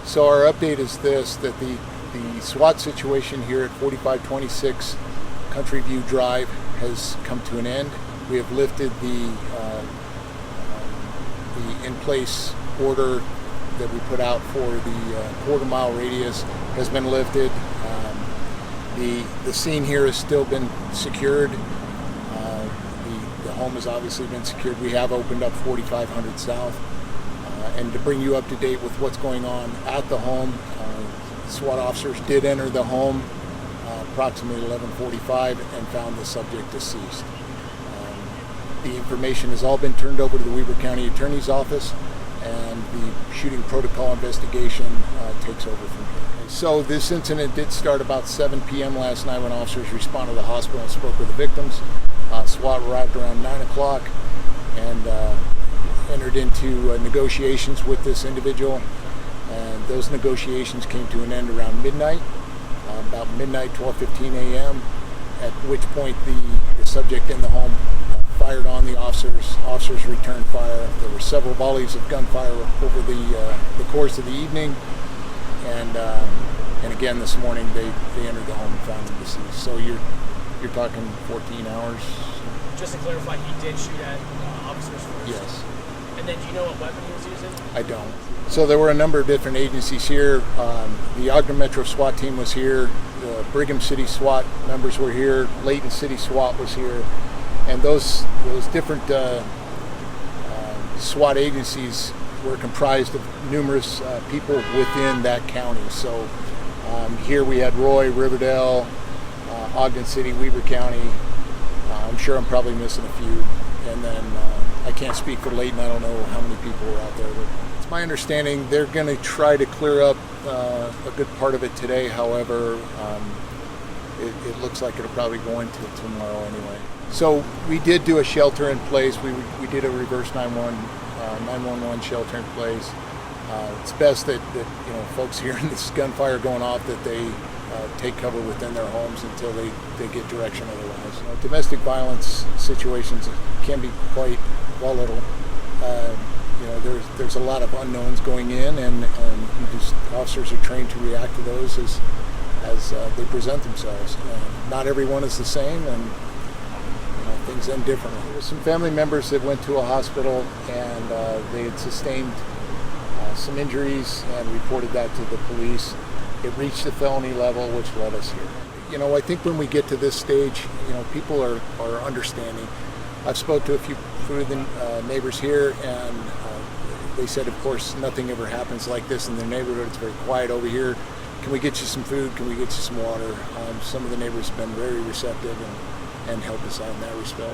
So our update is this, that the SWAT situation here at 4526 Country View Drive has come to an end. We have lifted the in-place order that we put out for the quarter-mile radius has been lifted. The scene here has still been secured. The home has obviously been secured. We have opened up 4500 South. And to bring you up to date with what's going on at the home, SWAT officers did enter the home approximately 11:45 and found the subject deceased. The information has all been turned over to the Weber County Attorney's Office, and the shooting protocol investigation takes over from here. So this incident did start about 7 p.m. last night when officers responded to the hospital and spoke with the victims. SWAT arrived around 9 o'clock and entered into negotiations with this individual, and those negotiations came to an end around midnight, about midnight, 12:15 a.m., at which point the subject in the home fired on the officers. Officers returned fire. There were several volleys of gunfire over the course of the evening, and again this morning they entered the home and found him deceased. So you're talking 14 hours. Just to clarify, he did shoot at officers first? Yes. And then do you know what weapon he was using? I don't. So there were a number of different agencies here. The Ogden Metro SWAT team was here. The Brigham City SWAT members were here. Layton City SWAT was here. And those different SWAT agencies were comprised of numerous people within that county. So here we had Roy, Riverdale, Ogden City, Weber County. I'm sure I'm probably missing a few. And then I can't speak for Layton. I don't know how many people were out there. But it's my understanding they're going to try to clear up a good part of it today. However, it looks like it'll probably go into tomorrow anyway. So we did do a shelter in place. We did a reverse 911 shelter in place. It's best that folks hearing this gunfire going off that they take cover within their homes until they get direction otherwise. Domestic violence situations can be quite volatile. There's a lot of unknowns going in, and officers are trained to react to those as they present themselves. Not everyone is the same, and things end differently. There were some family members that went to a hospital, and they had sustained some injuries and reported that to the police. It reached the felony level, which led us here. I think when we get to this stage, people are understanding. I've spoke to a few of the neighbors here, and they said, of course, nothing ever happens like this in their neighborhood. It's very quiet over here. Can we get you some food? Can we get you some water? Some of the neighbors have been very receptive and helped us out in that respect.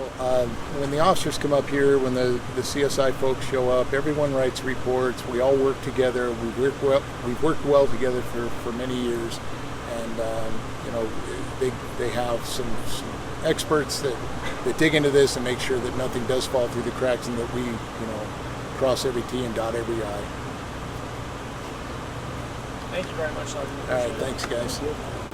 When the officers come up here, when the CSI folks show up, everyone writes reports. We all work together. We've worked well together for many years, and they have some experts that dig into this and make sure that nothing does fall through the cracks, and that we cross every T and dot every I. Thank you very much, Sergeant. All right, thanks, guys.